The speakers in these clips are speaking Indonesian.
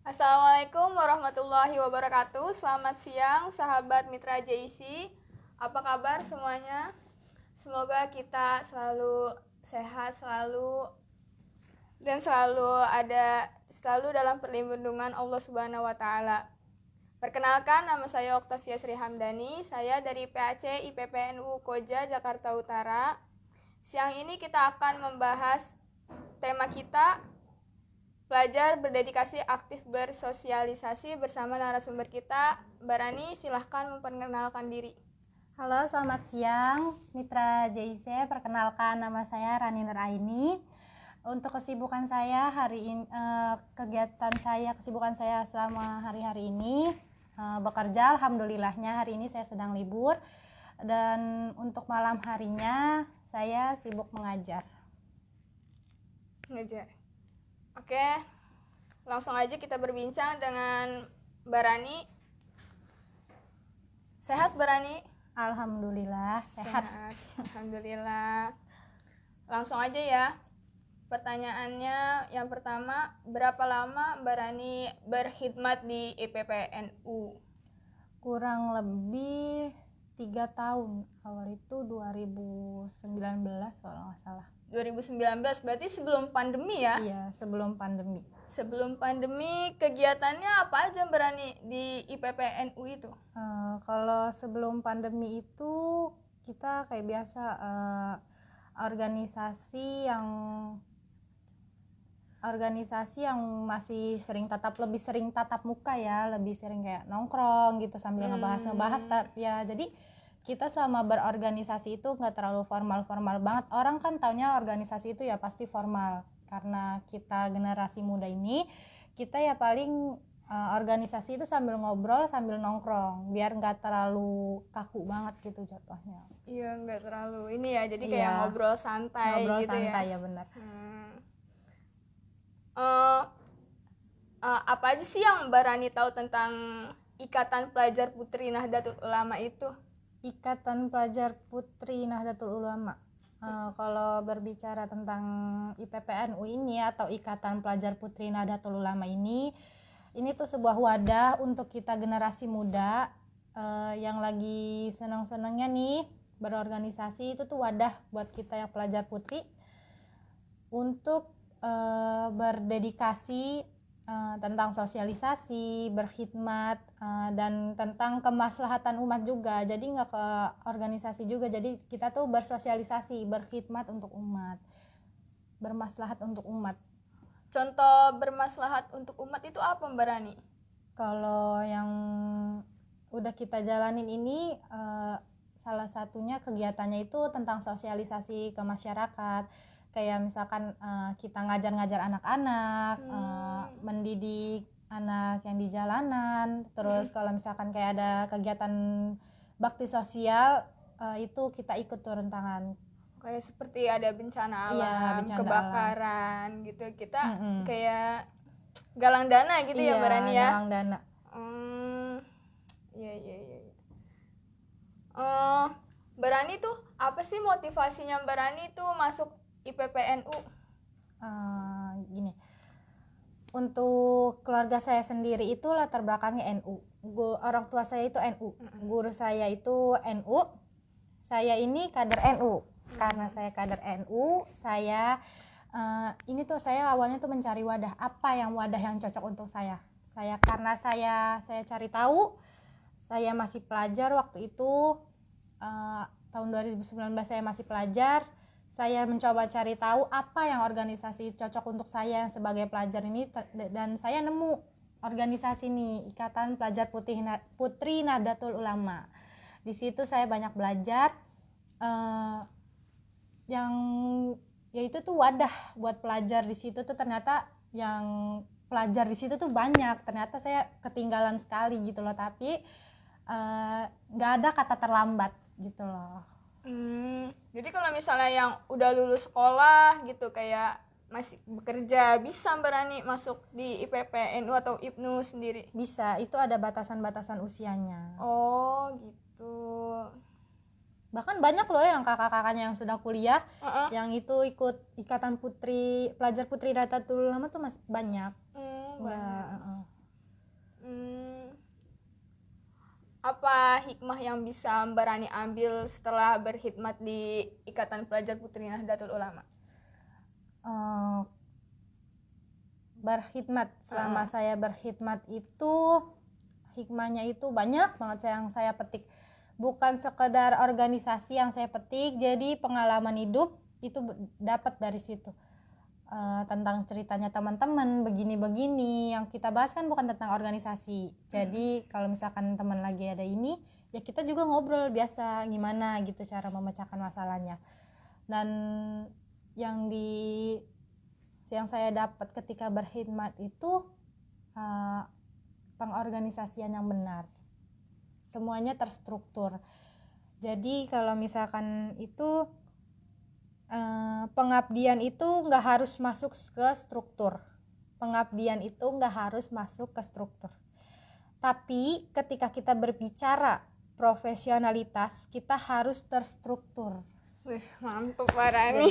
Assalamualaikum warahmatullahi wabarakatuh. Selamat siang sahabat Mitra JIC. Apa kabar semuanya? Semoga kita selalu sehat, selalu dalam perlindungan Allah Subhanahu wa taala. Perkenalkan, nama saya Oktavia Sri Hamdani. Saya dari PAC IPPNU Koja Jakarta Utara. Siang ini kita akan membahas tema kita, pelajar berdedikasi aktif bersosialisasi, bersama narasumber kita. Mbak Rani, silahkan memperkenalkan diri. Halo, selamat siang Mitra JIC. Perkenalkan, nama saya Rani Nuraini. Untuk kesibukan saya kesibukan saya selama hari-hari ini bekerja. Alhamdulillahnya hari ini saya sedang libur. Dan untuk malam harinya saya sibuk mengajar. Oke, langsung aja kita berbincang dengan Mbak Rani. Sehat Mbak Rani? Alhamdulillah sehat. Alhamdulillah. Langsung aja ya. Pertanyaannya yang pertama, berapa lama Mbak Rani berkhidmat di IPPNU? Kurang lebih 3 tahun. Awal itu 2019 kalau nggak salah. 2019 berarti sebelum pandemi ya? Iya, sebelum pandemi. Sebelum pandemi kegiatannya apa aja Mbak Rani di IPPNU itu? Kalau sebelum pandemi itu kita kayak biasa organisasi yang masih lebih sering tatap muka ya, lebih sering kayak nongkrong gitu sambil ngebahas ya. Jadi kita selama berorganisasi itu nggak terlalu formal banget. Orang kan taunya organisasi itu ya pasti formal. Karena kita generasi muda ini, kita ya paling organisasi itu sambil ngobrol, sambil nongkrong, biar nggak terlalu kaku banget gitu jatuhnya. Iya, nggak terlalu ini ya, jadi kayak ngobrol santai gitu santai, ya. ya benar. Apa aja sih yang Mbak Rani tahu tentang Ikatan Pelajar Putri Nahdlatul Ulama itu? Ikatan Pelajar Putri Nahdlatul Ulama. Kalau berbicara tentang IPPNU ini atau Ikatan Pelajar Putri Nahdlatul Ulama ini tuh sebuah wadah untuk kita generasi muda yang lagi senang-senangnya nih berorganisasi. Itu tuh wadah buat kita yang pelajar putri untuk berdedikasi tentang sosialisasi, berkhidmat, dan tentang kemaslahatan umat juga. Jadi nggak ke organisasi juga, jadi kita tuh bersosialisasi, berkhidmat untuk umat, bermaslahat untuk umat. Contoh bermaslahat untuk umat itu apa Mbak Rani? Kalau yang udah kita jalanin ini salah satunya kegiatannya itu tentang sosialisasi ke masyarakat. Kayak misalkan kita ngajar anak-anak, mendidik anak yang di jalanan. Terus kalau misalkan kayak ada kegiatan bakti sosial, itu kita ikut turun tangan. Kayak seperti ada bencana alam, kebakaran alam. Gitu, kita kayak galang dana gitu ya Mbak Rani ya? Galang dana. Iya. Mbak Rani tuh apa sih motivasinya Mbak Rani tuh masuk IPPNU? Gini, untuk keluarga saya sendiri itu latar belakangnya NU. Orang tua saya itu NU, guru saya itu NU, saya ini kader NU. Karena saya kader NU, saya awalnya tuh mencari wadah, apa yang cocok untuk saya. Karena saya cari tahu, saya masih pelajar waktu itu, tahun 2019 saya masih pelajar. Saya mencoba cari tahu apa yang organisasi cocok untuk saya sebagai pelajar ini, dan saya nemu organisasi nih, Ikatan Pelajar Putri Nahdlatul Ulama. Di situ saya banyak belajar, yang yaitu tuh wadah buat pelajar. Di situ tuh ternyata yang pelajar di situ tuh banyak. Ternyata saya ketinggalan sekali gitu loh, tapi nggak ada kata terlambat gitu loh. Jadi kalau misalnya yang udah lulus sekolah gitu, kayak masih bekerja, bisa Mbak Rani masuk di IPPNU atau IPNU sendiri? Bisa, itu ada batasan-batasan usianya. Oh gitu. Bahkan banyak loh yang kakak-kakaknya yang sudah kuliah, yang itu ikut Ikatan Pelajar Putri Nahdlatul Ulama tuh masih banyak. Hmm, apa hikmah yang bisa Mbak Rani ambil setelah berkhidmat di Ikatan Pelajar Putri Nahdlatul Ulama? Eh, berkhidmat, selama saya berkhidmat itu hikmahnya itu banyak banget yang saya petik. Bukan sekedar organisasi yang saya petik, jadi pengalaman hidup itu dapat dari situ. Tentang ceritanya teman-teman begini-begini, yang kita bahas kan bukan tentang organisasi. Jadi kalau misalkan teman lagi ada ini, ya kita juga ngobrol biasa gimana gitu cara memecahkan masalahnya. Dan yang saya dapat ketika berkhidmat itu pengorganisasian yang benar, semuanya terstruktur. Jadi kalau misalkan itu pengabdian itu nggak harus masuk ke struktur. Pengabdian itu nggak harus masuk ke struktur. Tapi ketika kita berbicara profesionalitas, kita harus terstruktur. Wih, mantap Mbak Rani.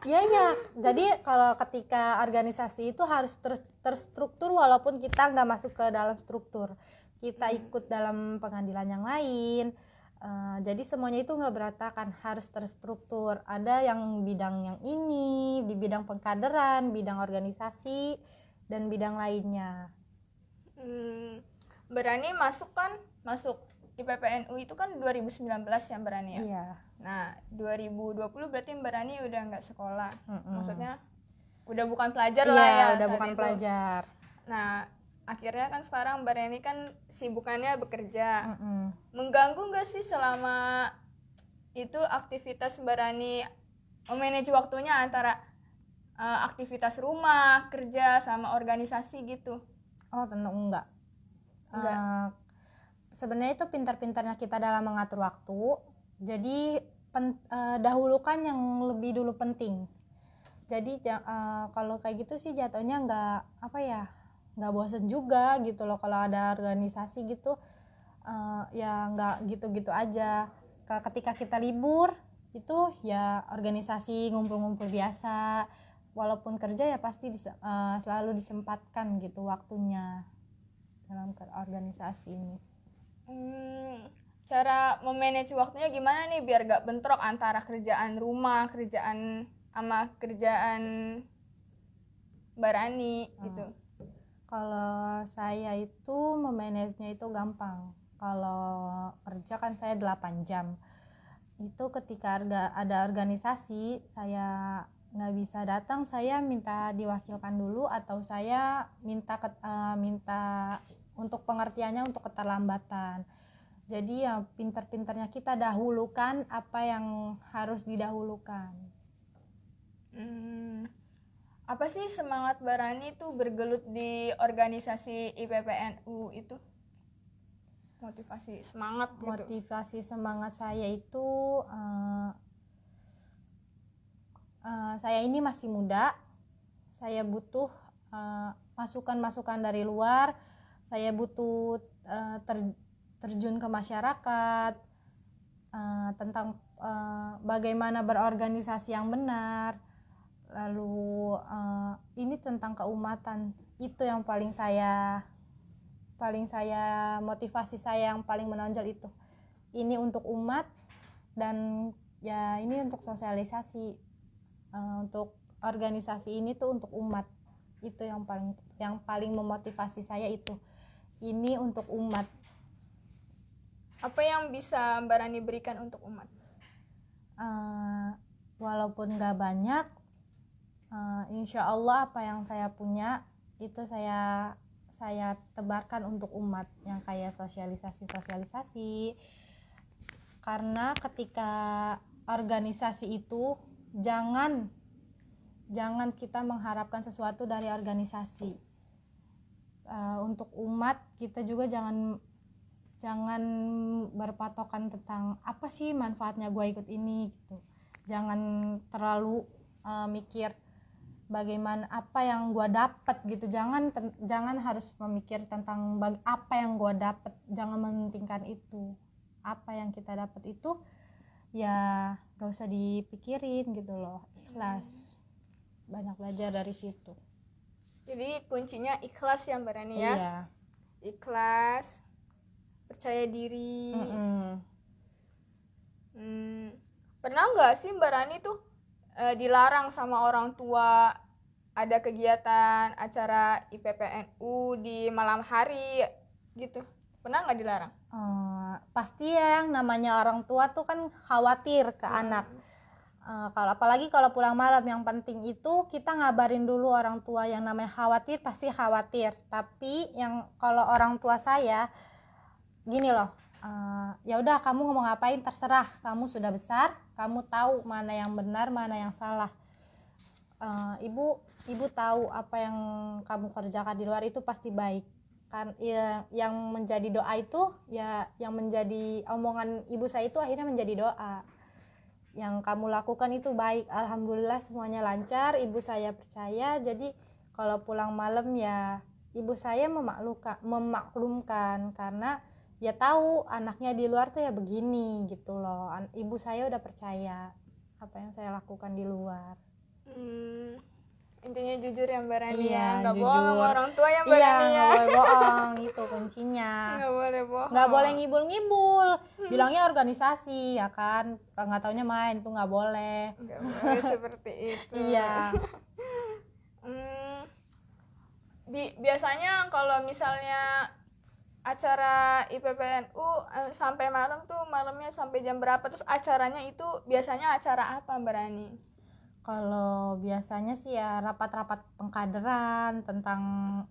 Ya. Jadi kalau ketika organisasi itu harus terstruktur, walaupun kita nggak masuk ke dalam struktur. Kita ikut dalam pengadilan yang lain. Jadi semuanya itu nggak berantakan, harus terstruktur. Ada yang bidang yang ini, di bidang pengkaderan, bidang organisasi, dan bidang lainnya. Berani masuk IPPNU itu kan 2019 ya Berani ya? Iya. Nah 2020 berarti Berani udah nggak sekolah. Maksudnya udah bukan pelajar lah ya. Udah saat bukan itu. pelajar. Nah akhirnya kan sekarang Berani kan sibukannya bekerja. Mengganggu nggak sih selama itu aktivitas Berani memanage waktunya antara aktivitas rumah, kerja, sama organisasi gitu? Oh tentu enggak. Sebenarnya itu pintar-pintarnya kita dalam mengatur waktu. Jadi dahulukan yang lebih dulu penting. Jadi kalau kayak gitu sih jatuhnya nggak bosen juga gitu loh. Kalau ada organisasi gitu ya nggak gitu-gitu aja. Ketika kita libur itu ya organisasi ngumpul-ngumpul biasa. Walaupun kerja ya pasti selalu disempatkan gitu waktunya dalam organisasi ini. Cara memanage waktunya gimana nih biar gak bentrok antara kerjaan rumah, kerjaan sama kerjaan Barani gitu? Kalau saya itu memanagenya itu gampang. Kalau kerja kan saya 8 jam. Itu ketika ada organisasi saya nggak bisa datang, saya minta diwakilkan dulu atau saya minta untuk pengertiannya untuk keterlambatan. Jadi ya pintar-pintarnya kita dahulukan apa yang harus didahulukan. Apa sih semangat Barani tuh bergelut di organisasi IPPNU itu? Motivasi semangat gitu. Motivasi semangat saya itu saya ini masih muda, saya butuh masukan-masukan dari luar, saya butuh terjun ke masyarakat tentang bagaimana berorganisasi yang benar, lalu ini tentang keumatan. Itu yang paling saya motivasi saya yang paling menonjol itu. Ini untuk umat dan ya ini untuk sosialisasi, untuk organisasi ini tuh untuk umat. Itu yang paling memotivasi saya itu. Ini untuk umat. Apa yang bisa Mbak Rani berikan untuk umat? Walaupun gak banyak, insya Allah apa yang saya punya itu saya tebarkan untuk umat, yang kayak sosialisasi. Karena ketika organisasi itu jangan kita mengharapkan sesuatu dari organisasi. Untuk umat kita juga jangan berpatokan tentang apa sih manfaatnya gue ikut ini gitu. Jangan terlalu mikir bagaimana apa yang gue dapat gitu. Jangan harus memikir tentang apa yang gue dapat. Jangan mementingkan itu. Apa yang kita dapat itu ya gak usah dipikirin gitu loh. Ikhlas. Banyak belajar dari situ. Jadi kuncinya ikhlas ya Mbak Rani ya? Iya. ikhlas, percaya diri. Pernah nggak sih Mbak Rani tuh dilarang sama orang tua ada kegiatan acara IPPNU di malam hari gitu? Pernah nggak dilarang? Pasti ya, yang namanya orang tua tuh kan khawatir ke anak. Apalagi kalau pulang malam, yang penting itu kita ngabarin dulu orang tua. Yang namanya khawatir pasti khawatir, tapi yang kalau orang tua saya gini loh, ya udah kamu mau ngapain terserah, kamu sudah besar, kamu tahu mana yang benar mana yang salah. Ibu tahu apa yang kamu kerjakan di luar itu pasti baik kan. Ya, yang menjadi doa itu ya, yang menjadi omongan ibu saya itu akhirnya menjadi doa. Yang kamu lakukan itu baik, alhamdulillah semuanya lancar, ibu saya percaya. Jadi kalau pulang malam ya ibu saya memaklumkan karena ya tahu anaknya di luar tuh ya begini gitu loh. Ibu saya udah percaya apa yang saya lakukan di luar. Intinya jujur ya Mbak Rani, Iya, nggak jujur. bohong sama orang tua ya Mbak Rani ya. Nggak boleh bohong, itu kuncinya. Nggak boleh bohong. Nggak boleh ngibul-ngibul, bilangnya organisasi ya kan, nggak taunya main, tuh nggak boleh. Nggak boleh seperti itu. Iya. Biasanya kalau misalnya acara IPPNU sampai malam tuh, malamnya sampai jam berapa? Terus acaranya itu biasanya acara apa Mbak Rani? Kalau biasanya sih ya rapat-rapat pengkaderan tentang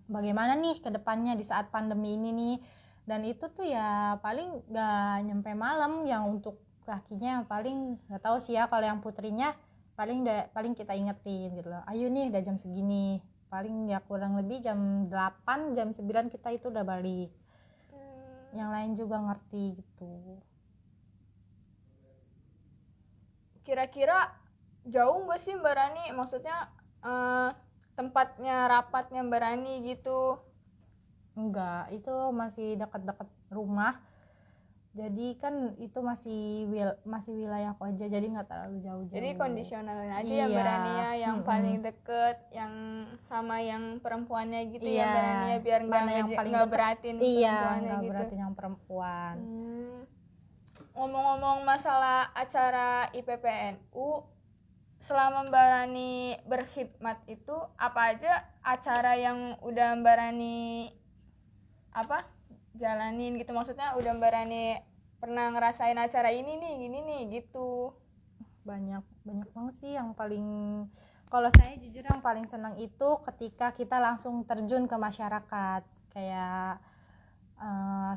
bagaimana nih ke depannya di saat pandemi ini nih. Dan itu tuh ya paling gak nyampe malam. Yang untuk lakinya paling gak tahu sih ya, kalau yang putrinya paling kita ingetin gitu loh. Ayo nih udah jam segini. Paling ya kurang lebih jam 8, jam 9 kita itu udah balik. Yang lain juga ngerti gitu. Kira-kira jauh nggak sih Mbak Rani? Maksudnya tempatnya rapatnya Mbak Rani gitu? Enggak, itu masih dekat-dekat rumah. Jadi kan itu masih wilayah Koja, jadi nggak terlalu jauh-jauh. Jadi kondisionalin aja ya Mbak Rani ya, yang paling deket, yang sama yang perempuannya gitu ya Mbak Rani ya, biar nggak beratin perempuannya nggak gitu. beratin yang perempuan. Ngomong-ngomong masalah acara IPPNU, selama Mbak Rani berkhidmat itu apa aja acara yang udah Mbak Rani jalanin gitu? Maksudnya udah Mbak Rani pernah ngerasain acara ini nih, gini nih gitu? Banyak banget sih. Yang paling, kalau saya jujur yang paling senang itu ketika kita langsung terjun ke masyarakat, kayak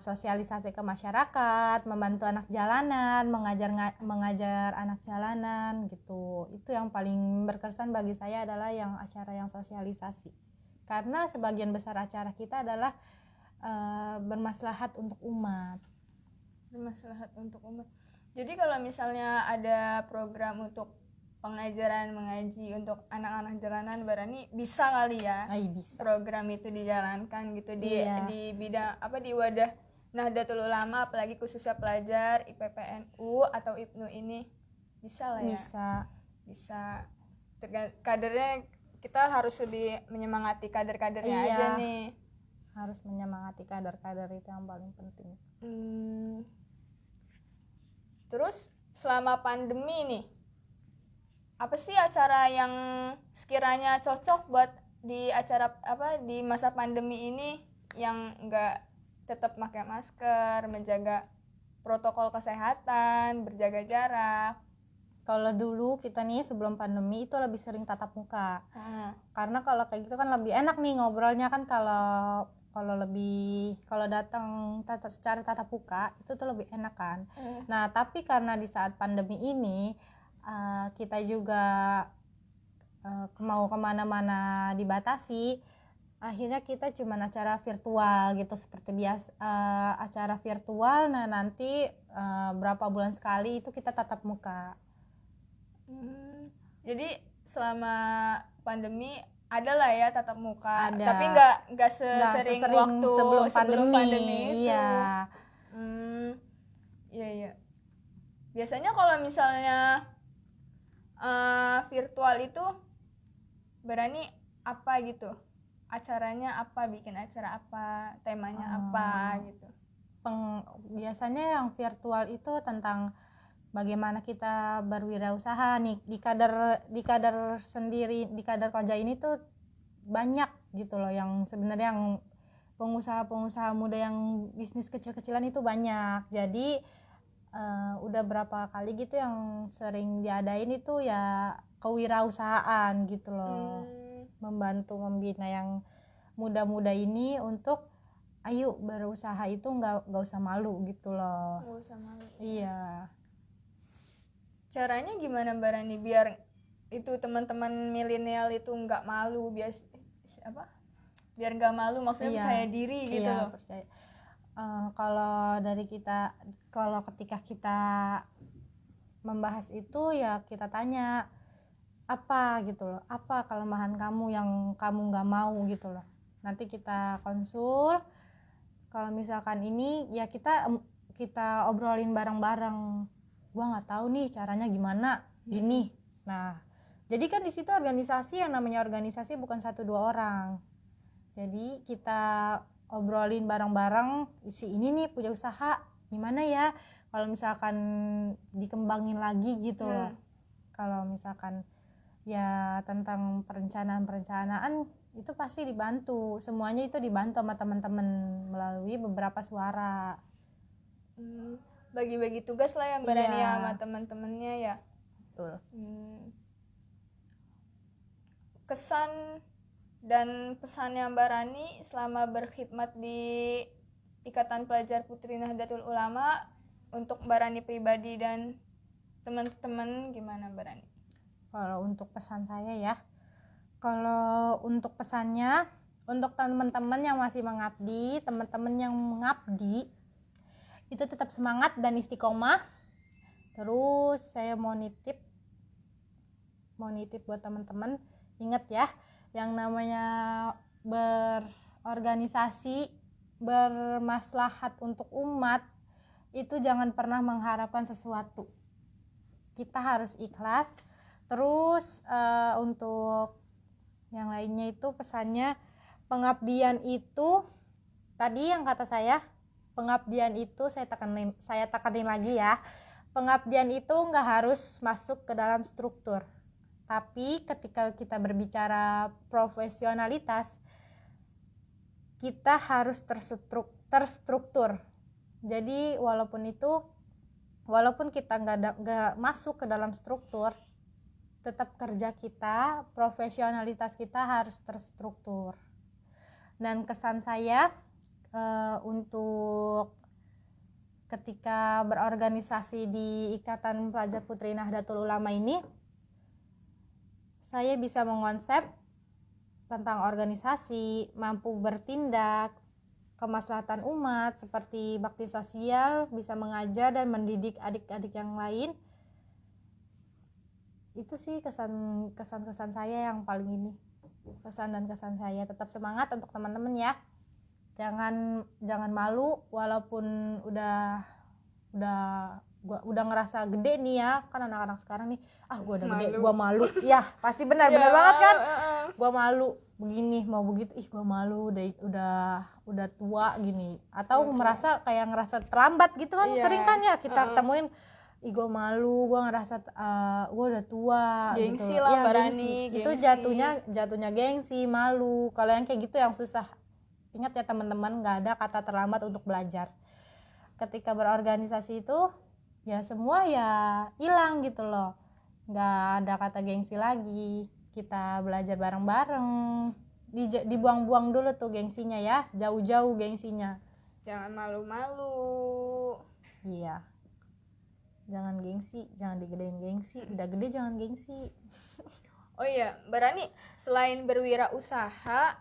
sosialisasi ke masyarakat, membantu anak jalanan, mengajar anak jalanan gitu. Itu yang paling berkesan bagi saya adalah yang acara yang sosialisasi, karena sebagian besar acara kita adalah bermaslahat untuk umat. Jadi kalau misalnya ada program untuk pengajaran mengaji untuk anak-anak jalanan, Barani bisa kali ya Bisa. program itu dijalankan gitu di bidang di wadah Nahdlatul Ulama, apalagi khususnya pelajar IPPNU atau IPNU ini, bisa lah ya. Bisa. Kadernya kita harus lebih menyemangati kader-kadernya aja nih. Harus menyemangati kader-kader, itu yang paling penting. Terus selama pandemi nih, apa sih acara yang sekiranya cocok buat di acara di masa pandemi ini, yang enggak tetap pakai masker, menjaga protokol kesehatan, berjaga jarak? Kalau dulu kita nih sebelum pandemi itu lebih sering tatap muka. Karena kalau kayak gitu kan lebih enak nih ngobrolnya kan, kalau datang secara tatap muka itu tuh lebih enak kan. Nah, tapi karena di saat pandemi ini kita juga mau kemana-mana dibatasi, akhirnya kita cuma acara virtual gitu, seperti biasa acara virtual. Nah, nanti berapa bulan sekali itu kita tatap muka. Jadi selama pandemi ada lah ya tatap muka, ada. Tapi nggak sesering waktu sebelum pandemi itu. Iya. Biasanya kalau misalnya virtual itu berani apa gitu? acaranya apa, bikin acara apa, temanya apa gitu. Biasanya yang virtual itu tentang bagaimana kita berwirausaha nih di kader sendiri, di kader Koja ini tuh banyak gitu loh yang sebenarnya yang pengusaha muda yang bisnis kecil-kecilan itu banyak. Jadi udah berapa kali gitu yang sering diadain itu ya kewirausahaan gitu loh. Membantu membina yang muda-muda ini untuk ayo berusaha itu nggak usah malu gitu loh. Nggak usah malu. Iya. Caranya gimana Mbak Rani biar itu teman-teman milenial itu nggak malu, biar nggak malu, maksudnya percaya diri gitu loh. Percaya. Kalau dari kita, kalau ketika kita membahas itu ya kita tanya apa gitu loh, apa kelemahan kamu yang kamu nggak mau gitu loh. Nanti kita konsul. Kalau misalkan ini ya kita obrolin bareng-bareng. Gua nggak tahu nih caranya gimana gini. Nah, jadi kan di situ organisasi, yang namanya organisasi bukan 1-2 orang. Jadi kita obrolin bareng-bareng, isi ini nih punya usaha gimana ya kalau misalkan dikembangin lagi gitu loh. Kalau misalkan ya tentang perencanaan itu pasti dibantu, semuanya itu dibantu sama teman-teman melalui beberapa suara. Bagi-bagi tugas lah yang berani sama teman-temannya ya. Betul. Kesan dan pesan yang Mbak Rani selama berkhidmat di Ikatan Pelajar Putri Nahdlatul Ulama untuk Mbak Rani pribadi dan teman-teman gimana Mbak Rani? Kalau untuk pesan saya ya, kalau untuk pesannya untuk teman-teman yang masih mengabdi, teman-teman yang mengabdi itu tetap semangat dan istiqomah. Terus saya mau nitip buat teman-teman, ingat ya, yang namanya berorganisasi, bermaslahat untuk umat itu jangan pernah mengharapkan sesuatu. Kita harus ikhlas. Terus untuk yang lainnya itu pesannya, pengabdian itu tadi yang kata saya, pengabdian itu saya tekanin lagi ya, pengabdian itu nggak harus masuk ke dalam struktur, tapi ketika kita berbicara profesionalitas kita harus terstruktur. Jadi walaupun kita nggak masuk ke dalam struktur, tetap kerja kita, profesionalitas kita harus terstruktur. Dan kesan saya untuk ketika berorganisasi di Ikatan Pelajar Putri Nahdlatul Ulama ini, saya bisa mengonsep tentang organisasi, mampu bertindak, kemaslahatan umat seperti bakti sosial, bisa mengajar dan mendidik adik-adik yang lain. Itu sih kesan saya yang paling ini. Kesan saya tetap semangat untuk teman-teman ya. Jangan malu walaupun udah ngerasa gede nih ya, kan anak-anak sekarang nih, gua udah gede, gua malu. Ya, pasti benar banget kan? Gua malu begini, mau begitu, gua malu udah tua gini. Atau merasa kayak ngerasa terlambat gitu kan, sering kan ya kita temuin, gue malu, gue ngerasa gue udah tua, gengsi gitu. lah Ya, Barani, itu jatuhnya gengsi, malu. Kalau yang kayak gitu yang susah. Ingat ya teman-teman, nggak ada kata terlambat untuk belajar. Ketika berorganisasi itu ya semua ya hilang gitu loh, nggak ada kata gengsi lagi. Kita belajar bareng-bareng, dibuang-buang dulu tuh gengsinya ya, jauh-jauh gengsinya. Jangan malu-malu. Iya, jangan gengsi, jangan digedein gengsi, udah gede jangan gengsi. Oh iya, Mbak Rani, selain berwirausaha,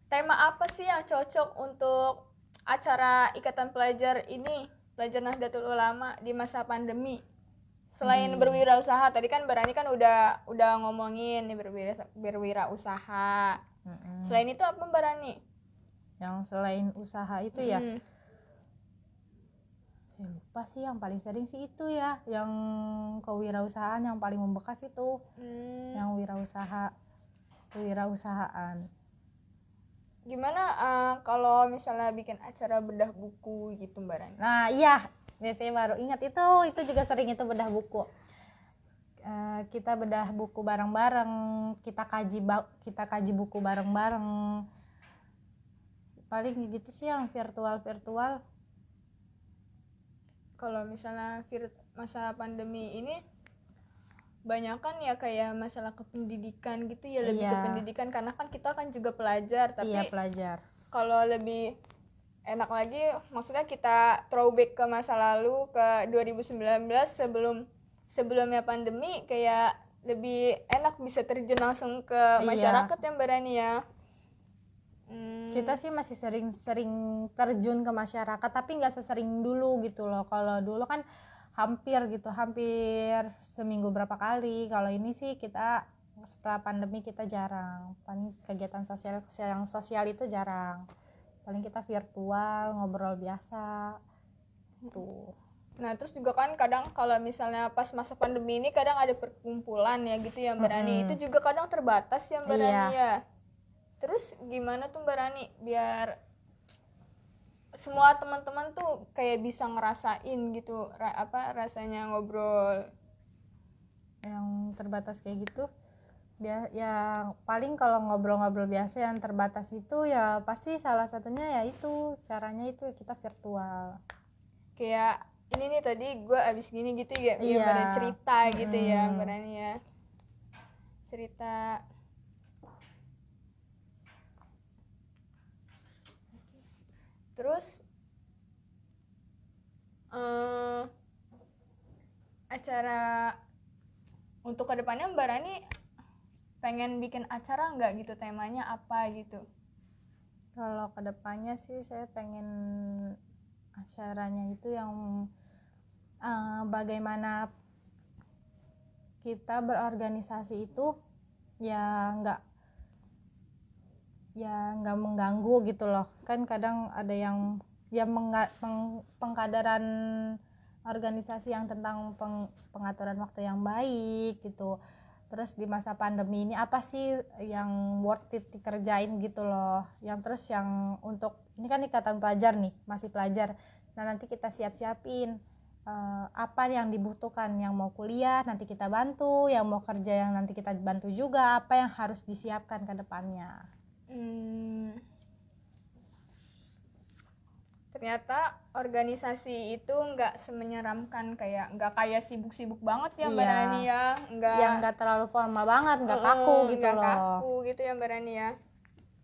tema apa sih yang cocok untuk acara Ikatan Pelajar ini, Pelajar Nahdlatul Ulama di masa pandemi? Selain berwirausaha, tadi kan Mbak Rani kan udah ngomongin nih berwirausaha. Selain itu apa Mbak Rani? Yang selain usaha itu ya, saya lupa sih, yang paling sering sih itu ya, yang kewirausahaan yang paling membekas itu, yang kewirausahaan. kalau misalnya bikin acara bedah buku gitu Mbak Rani. Nah iya, saya baru ingat itu juga sering itu bedah buku. Kita bedah buku bareng-bareng, kita kaji buku bareng-bareng. Paling gitu sih yang virtual. Kalau misalnya masa pandemi ini banyak kan ya kayak masalah kependidikan gitu ya, lebih ke pendidikan karena kan kita kan juga pelajar, tapi pelajar. Kalau lebih enak lagi maksudnya kita throwback ke masa lalu ke 2019 sebelumnya pandemi, kayak lebih enak bisa terjun langsung ke masyarakat yang berani ya. Kita sih masih sering terjun ke masyarakat tapi nggak sesering dulu gitu loh. Kalau dulu kan hampir seminggu berapa kali. Kalau ini sih kita setelah pandemi kita jarang, paling kegiatan sosial itu jarang, paling kita virtual ngobrol biasa tuh. Nah terus juga kan kadang kalau misalnya pas masa pandemi ini kadang ada perkumpulan ya gitu yang berani, itu juga kadang terbatas yang berani ya. Terus gimana tuh Mbak Rani biar semua teman-teman tuh kayak bisa ngerasain gitu rasanya ngobrol yang terbatas kayak gitu? Ya paling kalau ngobrol-ngobrol biasa yang terbatas itu ya pasti salah satunya ya itu caranya itu kita virtual. Kayak ini nih tadi gue abis gini gitu ya, pada cerita gitu ya Mbak Rani ya, cerita. Terus acara untuk kedepannya Mbak Rani pengen bikin acara nggak gitu, temanya apa gitu? Kalau kedepannya sih saya pengen acaranya itu yang bagaimana kita berorganisasi itu ya nggak mengganggu gitu loh. Kan kadang ada yang pengkaderan organisasi yang tentang pengaturan waktu yang baik gitu. Terus di masa pandemi ini apa sih yang worth it dikerjain gitu loh. Terus yang untuk ini kan ikatan pelajar nih, masih pelajar. Nah nanti kita siapin apa yang dibutuhkan, yang mau kuliah nanti kita bantu, yang mau kerja yang nanti kita bantu juga, apa yang harus disiapkan ke depannya. Ternyata organisasi itu nggak semenyeramkan, nggak kayak sibuk-sibuk banget ya Mbak Rani ya, nggak terlalu formal banget, nggak kaku gitu loh. Kaku gitu ya Mbak Rani ya.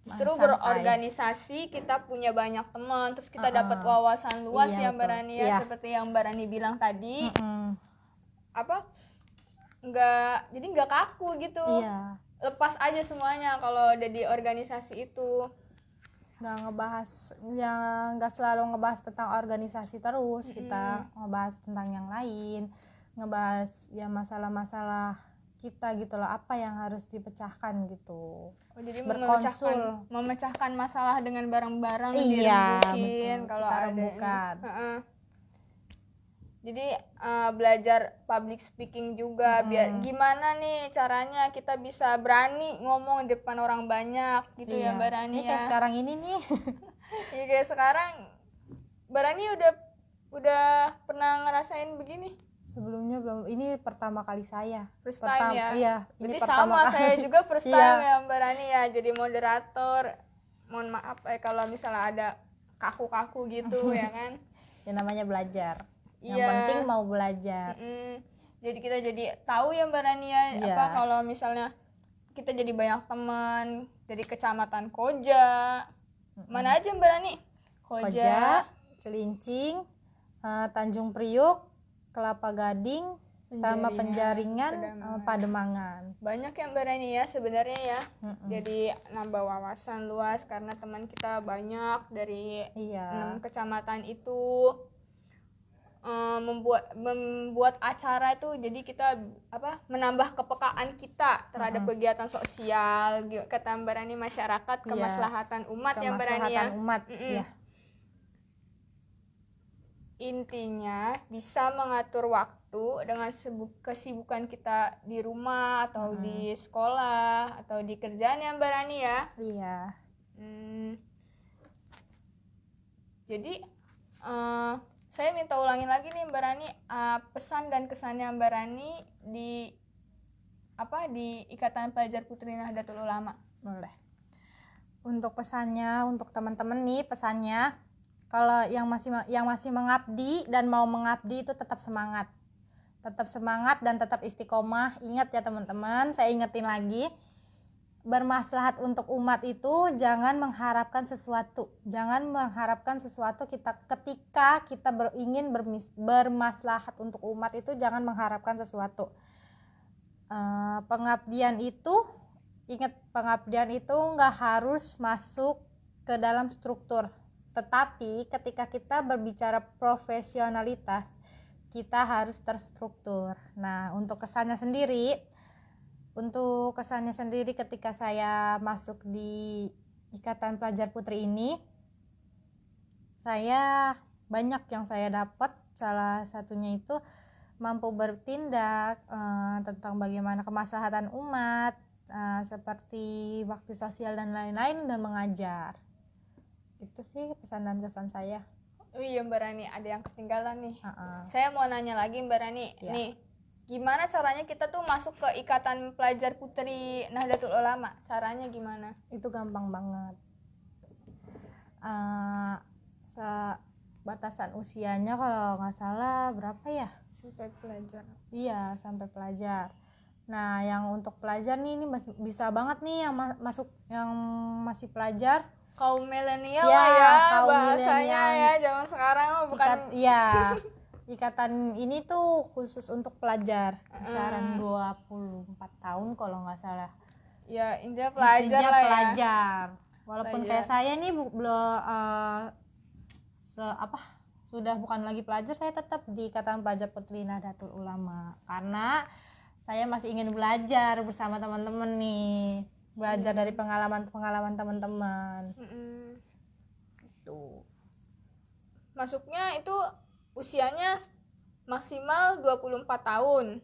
Justru berorganisasi kita punya banyak teman, terus kita dapat wawasan luas ya Mbak Rani ya, seperti yang Mbak Rani bilang tadi. Nggak kaku gitu. Lepas aja semuanya kalau udah di organisasi itu. Nggak selalu ngebahas tentang organisasi terus, kita ngebahas tentang yang lain, ngebahas ya masalah-masalah kita gitu loh, apa yang harus dipecahkan gitu. Jadi memecahkan masalah dengan bareng-bareng dirembukin kalau ada. Jadi belajar public speaking juga, biar gimana nih caranya kita bisa berani ngomong di depan orang banyak gitu ya Mbak Rani ya. Kayak sekarang ini nih. Iya kayak sekarang. Mbak Rani udah pernah ngerasain begini? Sebelumnya belum, ini pertama kali saya. First time ya? Iya. Berarti sama saya juga first time ya Mbak Rani ya, jadi moderator. Mohon maaf kalau misalnya ada kaku-kaku gitu ya kan. Ya namanya belajar. Yang penting mau belajar. Jadi kita jadi tahu ya Mbak Rani ya, kalau misalnya kita jadi banyak teman dari kecamatan Koja. Mana aja Mbak Rani? Koja, Celincing, Tanjung Priuk, Kelapa Gading, sama Penjaringan, Pademangan. Banyak ya Mbak Rani ya sebenarnya ya. Jadi nambah wawasan luas karena teman kita banyak dari 6 kecamatan itu. Membuat acara itu jadi kita menambah kepekaan kita terhadap kegiatan sosial, kata Mbak Rani, masyarakat, kemaslahatan umat yang Mbak Rani ya. Intinya bisa mengatur waktu dengan kesibukan kita di rumah atau di sekolah atau di kerjaan ya Mbak Rani ya. Jadi saya minta ulangin lagi nih Mbak Rani, pesan dan kesannya Mbak Rani di Ikatan Pelajar Putri Nahdlatul Ulama. Boleh. Untuk pesannya, untuk teman-teman nih pesannya, kalau yang masih mengabdi dan mau mengabdi itu tetap semangat dan tetap istiqomah. Ingat ya teman-teman, saya ingetin lagi, bermaslahat untuk umat itu jangan mengharapkan sesuatu ketika kita ingin bermaslahat untuk umat itu, jangan mengharapkan sesuatu. Pengabdian itu nggak harus masuk ke dalam struktur, tetapi ketika kita berbicara profesionalitas kita harus terstruktur. Nah, untuk kesannya sendiri ketika saya masuk di Ikatan Pelajar Putri ini, saya banyak yang saya dapat. Salah satunya itu mampu bertindak tentang bagaimana kemaslahatan umat, seperti bakti sosial dan lain-lain, dan mengajar. Itu sih pesan dan kesan saya. Oh iya Mbak Rani, ada yang ketinggalan nih. Saya mau nanya lagi Mbak Rani, nih gimana caranya kita tuh masuk ke Ikatan Pelajar Putri Nahdlatul Ulama? Caranya gimana? Itu gampang banget. Batasan usianya kalau nggak salah berapa ya? Sampai pelajar. Iya, sampai pelajar. Nah, yang untuk pelajar nih, ini bisa banget nih yang yang masih pelajar. Kaum milenial ya bahasanya ya, zaman sekarang bukan. Ikatan ini tuh khusus untuk pelajar, kisaran 24 tahun kalau nggak salah. Ya, intinya pelajar lah ya. Pelajar. Walaupun kayak saya nih belum sudah bukan lagi pelajar, saya tetap di Ikatan Pelajar Putri Nahdlatul Ulama karena saya masih ingin belajar bersama teman-teman nih, belajar dari pengalaman teman-teman. Gitu. Masuknya itu usianya maksimal 24 tahun.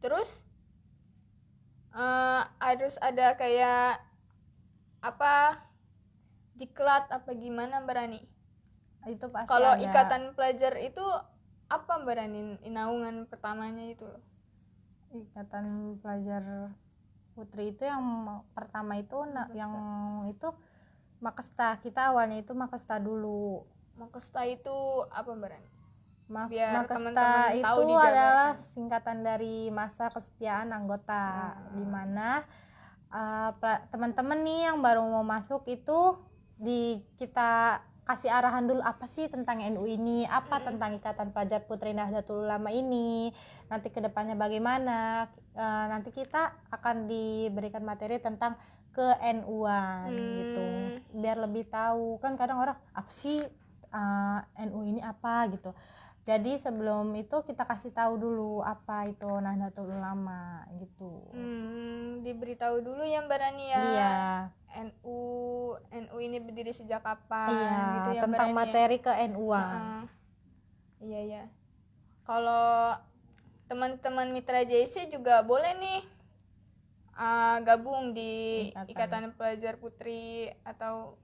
Terus harus ada kayak diklat apa gimana Mbak Rani? Itu pasti kalau ada. Ikatan pelajar itu apa Mbak Rani naungan pertamanya itu loh? Ikatan Pelajar Putri itu yang pertama itu yang itu Makesta. Kita awalnya itu Makesta dulu. Makesta itu apa Mbak Rani? Makesta itu adalah singkatan dari Masa Kesetiaan Anggota, di mana teman-teman nih yang baru mau masuk itu kita kasih arahan dulu apa sih tentang NU ini, apa tentang Ikatan Pelajar Putri Nahdlatul Ulama ini, nanti kedepannya bagaimana. Nanti kita akan diberikan materi tentang ke-NU-an gitu, biar lebih tahu. Kan kadang orang apa sih NU ini apa gitu. Jadi sebelum itu kita kasih tahu dulu apa itu Nahdlatul Ulama gitu. Diberitahu dulu ya Mbak Rani ya. Iya. NU ini berdiri sejak kapan? Iya, gitu ya tentang Mbak Rani materi ke-NU-an. Iya. Kalau teman-teman Mitra JC juga boleh nih gabung di Ikatan Pelajar Putri atau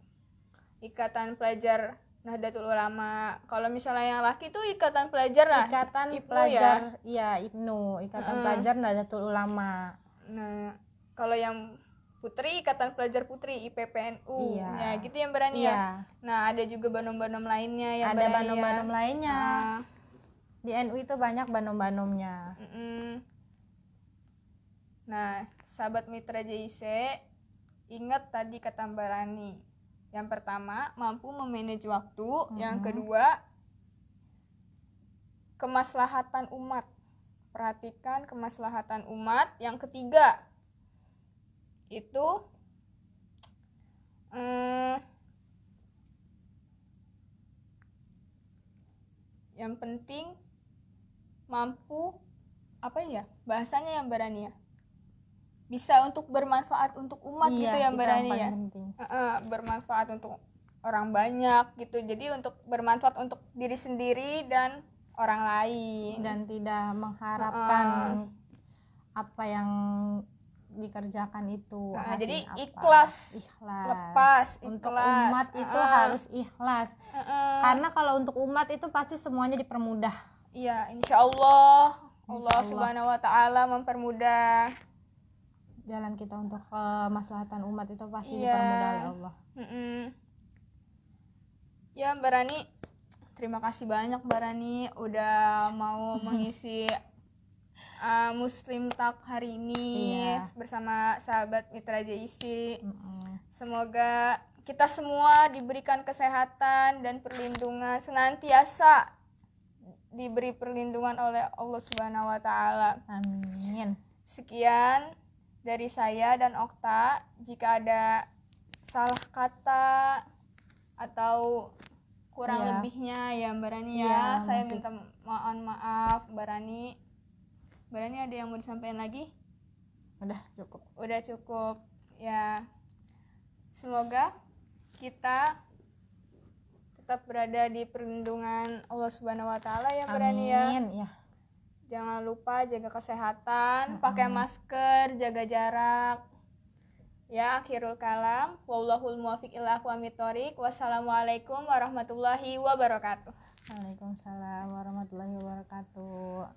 Ikatan Pelajar Nahdlatul Ulama. Kalau misalnya yang laki tuh Ikatan Pelajar lah. Ikatan IPNU Pelajar IPNU, Ikatan Pelajar Nahdlatul Ulama. Nah, kalau yang Putri Ikatan Pelajar Putri IPPNU. Ya, gitu ya Mbak Rani ya. Nah, ada juga banom-banom lainnya ya Mbak Rani. Ada banom-banom lainnya. Di NU itu banyak banom-banomnya. Nah, sahabat Mitra JIC, ingat tadi kata Mbak Rani. Yang pertama, mampu memanage waktu. Yang kedua, kemaslahatan umat. Perhatikan kemaslahatan umat. Yang ketiga, itu yang penting mampu bahasanya yang Mbak Rani ya, bisa untuk bermanfaat untuk umat gitu ya Mbak Rani ya. Bermanfaat untuk orang banyak gitu, jadi untuk bermanfaat untuk diri sendiri dan orang lain, dan tidak mengharapkan apa yang dikerjakan itu. Jadi hasilnya apa. ikhlas. Lepas. Untuk ikhlas. umat itu harus ikhlas. Heeh. Karena kalau untuk umat itu pasti semuanya dipermudah. Iya, insya Allah Allah Insya Allah. Subhanahu wa Ta'ala mempermudah. Jalan kita untuk kemaslahatan umat itu pasti Iya. dipermudah oleh Allah. Ya Mbak Rani, terima kasih banyak Mbak Rani udah mau mengisi Muslim Talk hari ini Iya. bersama sahabat Mitra JIC. Semoga kita semua diberikan kesehatan dan perlindungan, senantiasa diberi perlindungan oleh Allah Subhanahu wa Ta'ala. Amin. Sekian dari saya dan Okta. Jika ada salah kata atau kurang lebihnya ya Mbak Rani ya, saya minta mohon maaf Mbak Rani. Mbak Rani ada yang mau disampaikan lagi? Udah cukup ya. Semoga kita tetap berada di perlindungan Allah Subhanahu wa Ta'ala ya Mbak Rani ya. Amin ya. Jangan lupa jaga kesehatan, pakai masker, jaga jarak. Ya, akhirul kalam. Wallahul muwaffiq ila aqwamit thoriq. Wassalamualaikum warahmatullahi wabarakatuh. Waalaikumsalam warahmatullahi wabarakatuh.